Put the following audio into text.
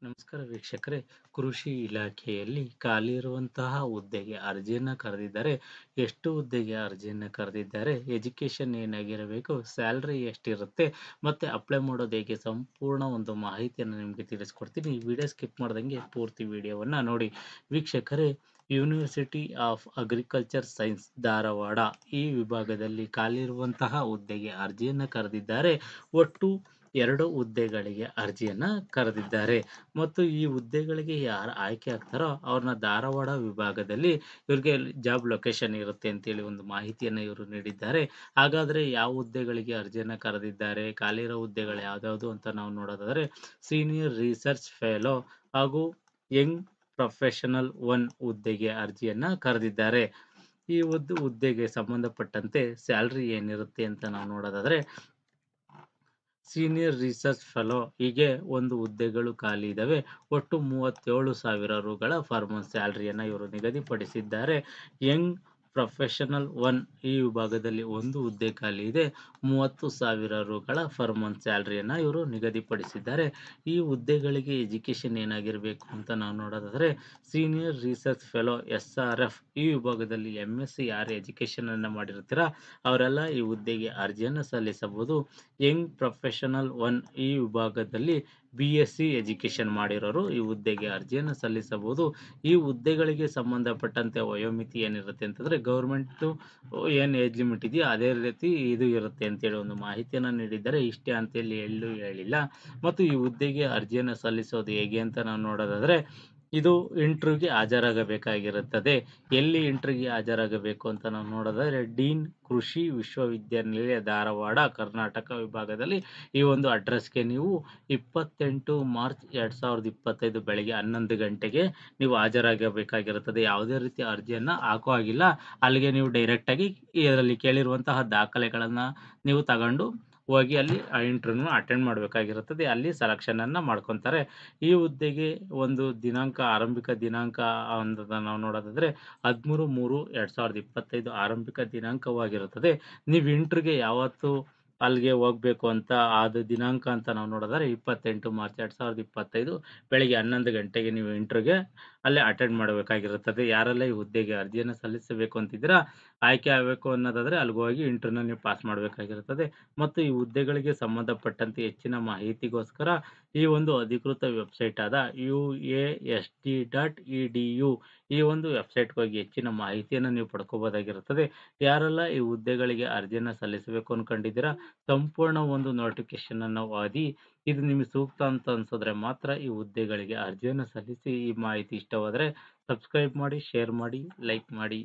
ನಮಸ್ಕಾರ ವೀಕ್ಷಕರೇ, ಕೃಷಿ ಇಲಾಖೆಯಲ್ಲಿ ಖಾಲಿ ಇರುವಂತಹ ಹುದ್ದೆಗೆ ಅರ್ಜಿಯನ್ನು ಕರೆದಿದ್ದಾರೆ. ಎಷ್ಟು ಹುದ್ದೆಗೆ ಅರ್ಜಿಯನ್ನು ಕರೆದಿದ್ದಾರೆ, ಎಜುಕೇಷನ್ ಏನಾಗಿರಬೇಕು, ಸ್ಯಾಲ್ರಿ ಎಷ್ಟಿರುತ್ತೆ ಮತ್ತು ಅಪ್ಲೈ ಮಾಡೋದು ಹೇಗೆ, ಸಂಪೂರ್ಣ ಒಂದು ಮಾಹಿತಿಯನ್ನು ನಿಮಗೆ ತಿಳಿಸ್ಕೊಡ್ತೀನಿ. ಈ ವಿಡಿಯೋ ಸ್ಕಿಪ್ ಮಾಡ್ದಂಗೆ ಪೂರ್ತಿ ವಿಡಿಯೋವನ್ನು ನೋಡಿ. ವೀಕ್ಷಕರೇ, university of agriculture science Dharwad ಈ ವಿಭಾಗದಲ್ಲಿ ಖಾಲಿ ಇರುವಂತಹ ಹುದ್ದೆಗೆ ಅರ್ಜಿಯನ್ನು ಕರೆದಿದ್ದಾರೆ. ಒಟ್ಟು 2 ಹುದ್ದೆಗಳಿಗೆ ಅರ್ಜಿಯನ್ನು ಕರೆದಿದ್ದಾರೆ ಮತ್ತು ಈ ಹುದ್ದೆಗಳಿಗೆ ಯಾರು ಆಯ್ಕೆ ಆಗ್ತಾರೋ ಅವ್ರನ್ನ ಧಾರವಾಡ ವಿಭಾಗದಲ್ಲಿ ಇವ್ರಿಗೆ ಜಾಬ್ ಲೊಕೇಶನ್ ಇರುತ್ತೆ ಅಂತೇಳಿ ಒಂದು ಮಾಹಿತಿಯನ್ನು ಇವರು ನೀಡಿದ್ದಾರೆ. ಹಾಗಾದರೆ ಯಾವ ಹುದ್ದೆಗಳಿಗೆ ಅರ್ಜಿಯನ್ನು ಕರೆದಿದ್ದಾರೆ, ಖಾಲಿ ಇರೋ ಹುದ್ದೆಗಳು ಯಾವ್ದಾವುದು ಅಂತ ನಾವು ನೋಡೋದಾದರೆ ಸೀನಿಯರ್ ರಿಸರ್ಚ್ ಫೆಲೋ ಹಾಗೂ ಯಂಗ್ ಪ್ರೊಫೆಷನಲ್ 1 ಹುದ್ದೆಗೆ ಅರ್ಜಿಯನ್ನು ಕರೆದಿದ್ದಾರೆ. ಈ ಹುದ್ದೆಗೆ ಸಂಬಂಧಪಟ್ಟಂತೆ ಸ್ಯಾಲ್ರಿ ಏನಿರುತ್ತೆ ಅಂತ ನಾವು ನೋಡೋದಾದರೆ ಸೀನಿಯರ್ ರಿಸರ್ಚ್ ಫೆಲೋ ಹೀಗೆ ಒಂದು ಹುದ್ದೆಗಳು ಖಾಲಿ ಇದ್ದಾವೆ. ಒಟ್ಟು 37,000 ರುಗಳ ಪರ್ ಮಂತ್ ಸ್ಯಾಲ್ರಿಯನ್ನು ಇವರು ನಿಗದಿಪಡಿಸಿದ್ದಾರೆ. ಯಂಗ್ ಪ್ರೊಫೆಷನಲ್ 1 ಈ ವಿಭಾಗದಲ್ಲಿ ಒಂದು ಹುದ್ದೆ ಖಾಲಿ ಇದೆ. 30,000 ರುಗಳ ಪರ್ ಮಂತ್ ಸ್ಯಾಲ್ರಿಯನ್ನು ಇವರು ನಿಗದಿಪಡಿಸಿದ್ದಾರೆ. ಈ ಹುದ್ದೆಗಳಿಗೆ ಎಜುಕೇಷನ್ ಏನಾಗಿರಬೇಕು ಅಂತ ನಾವು ನೋಡೋದಾದರೆ ಸೀನಿಯರ್ ರಿಸರ್ಚ್ ಫೆಲೋ SRF ಈ ವಿಭಾಗದಲ್ಲಿ MSc ಯಾರು ಎಜುಕೇಷನ್ ಅನ್ನು ಮಾಡಿರ್ತೀರಾ ಅವರೆಲ್ಲ ಈ ಹುದ್ದೆಗೆ ಅರ್ಜಿಯನ್ನು ಸಲ್ಲಿಸಬಹುದು. ಯಂಗ್ ಪ್ರೊಫೆಷನಲ್ 1 ಈ ವಿಭಾಗದಲ್ಲಿ BSc ಎಜುಕೇಷನ್ ಮಾಡಿರೋರು ಈ ಹುದ್ದೆಗೆ ಅರ್ಜಿಯನ್ನು ಸಲ್ಲಿಸಬಹುದು. ಈ ಹುದ್ದೆಗಳಿಗೆ ಸಂಬಂಧಪಟ್ಟಂತೆ ವಯೋಮಿತಿ ಏನಿರುತ್ತೆ ಅಂತಂದರೆ ಗೌರ್ಮೆಂಟು ಏನು ಏಜ್ ಲಿಮಿಟ್ ಇದೆಯೋ ಅದೇ ರೀತಿ ಇದು ಇರುತ್ತೆ ಅಂತೇಳಿ ಒಂದು ಮಾಹಿತಿಯನ್ನು ನೀಡಿದ್ದಾರೆ. ಇಷ್ಟೇ ಅಂತೇಳಿ ಹೇಳಿಲ್ಲ. ಮತ್ತು ಈ ಹುದ್ದೆಗೆ ಅರ್ಜಿಯನ್ನು ಸಲ್ಲಿಸೋದು ಹೇಗೆ ಅಂತ ನಾವು ನೋಡೋದಾದರೆ ಇದು ಇಂಟರ್ವ್ಯೂಗೆ ಹಾಜರಾಗಬೇಕಾಗಿರುತ್ತದೆ. ಎಲ್ಲಿ ಇಂಟರ್ವ್ಯೂಗೆ ಹಾಜರಾಗಬೇಕು ಅಂತ ನಾವು ನೋಡೋದಾದರೆ ಡೀನ್ ಕೃಷಿ ವಿಶ್ವವಿದ್ಯಾನಿಲಯ ಧಾರವಾಡ ಕರ್ನಾಟಕ ವಿಭಾಗದಲ್ಲಿ ಈ ಒಂದು ಅಡ್ರೆಸ್ಗೆ ನೀವು 28 ಮಾರ್ಚ್ 2025 ಬೆಳಗ್ಗೆ 11 ಗಂಟೆಗೆ ನೀವು ಹಾಜರಾಗಬೇಕಾಗಿರುತ್ತದೆ. ಯಾವುದೇ ರೀತಿಯ ಅರ್ಜಿಯನ್ನು ಹಾಕೋ ಹಾಗಿಲ್ಲ. ಅಲ್ಲಿಗೆ ನೀವು ಡೈರೆಕ್ಟಾಗಿ ಇದರಲ್ಲಿ ಕೇಳಿರುವಂತಹ ದಾಖಲೆಗಳನ್ನು ನೀವು ತಗೊಂಡು ಹೋಗಿ ಅಲ್ಲಿ ಆ ಇಂಟರ್ವ್ಯೂನ ಅಟೆಂಡ್ ಮಾಡಬೇಕಾಗಿರುತ್ತದೆ. ಅಲ್ಲಿ ಸೆಲೆಕ್ಷನನ್ನು ಮಾಡ್ಕೊತಾರೆ. ಈ ಹುದ್ದೆಗೆ ಒಂದು ದಿನಾಂಕ, ಆರಂಭಿಕ ದಿನಾಂಕ ಅಂತ ನಾವು ನೋಡೋದಾದರೆ 13/3/2025 ಆರಂಭಿಕ ದಿನಾಂಕವಾಗಿರುತ್ತದೆ. ನೀವು ಇಂಟರ್ವ್ಯೂಗೆ ಯಾವತ್ತು ಅಲ್ಲಿಗೆ ಹೋಗಬೇಕು ಅಂತ ಅದು ದಿನಾಂಕ ಅಂತ ನಾವು ನೋಡೋದಾದರೆ 28 ಮಾರ್ಚ್ 2025 ಬೆಳಗ್ಗೆ 11 ಗಂಟೆಗೆ ನೀವು ಇಂಟರ್ವ್ಯೂಗೆ ಅಲ್ಲೇ ಅಟೆಂಡ್ ಮಾಡಬೇಕಾಗಿರುತ್ತದೆ. ಯಾರೆಲ್ಲ ಈ ಹುದ್ದೆಗೆ ಅರ್ಜಿಯನ್ನು ಸಲ್ಲಿಸಬೇಕು ಅಂತಿದ್ದೀರಾ, ಆಯ್ಕೆ ಆಗಬೇಕು ಅನ್ನೋದಾದರೆ ಅಲ್ಲಿಗೆ ಹೋಗಿ ಇಂಟರ್ವ್ಯೂನ ನೀವು ಪಾಸ್ ಮಾಡಬೇಕಾಗಿರುತ್ತದೆ. ಮತ್ತು ಈ ಹುದ್ದೆಗಳಿಗೆ ಸಂಬಂಧಪಟ್ಟಂತೆ ಹೆಚ್ಚಿನ ಮಾಹಿತಿಗೋಸ್ಕರ ಈ ಒಂದು ಅಧಿಕೃತ ವೆಬ್ಸೈಟ್ ಆದ UASD.edu ಈ ಒಂದು ವೆಬ್ಸೈಟ್ಗೆ ಹೋಗಿ ಹೆಚ್ಚಿನ ಮಾಹಿತಿಯನ್ನು ನೀವು ಪಡ್ಕೋಬೋದಾಗಿರುತ್ತದೆ. ಯಾರೆಲ್ಲ ಈ ಹುದ್ದೆಗಳಿಗೆ ಅರ್ಜಿಯನ್ನು ಸಲ್ಲಿಸಬೇಕು ಅಂದ್ಕೊಂಡಿದ್ದೀರಾ ಸಂಪೂರ್ಣ ಒಂದು ನೋಟಿಫಿಕೇಶನನ್ನು ಓದಿ ಇದು ನಿಮಗೆ ಸೂಕ್ತ ಅಂತ ಅನ್ಸಿದ್ರೆ ಮಾತ್ರ ಈ ಹುದ್ದೆಗಳಿಗೆ ಅರ್ಜಿಯನ್ನು ಸಲ್ಲಿಸಿ. ಈ ಮಾಹಿತಿ ಇಷ್ಟವಾದರೆ ಸಬ್ಸ್ಕ್ರೈಬ್ ಮಾಡಿ, ಶೇರ್ ಮಾಡಿ, ಲೈಕ್ ಮಾಡಿ.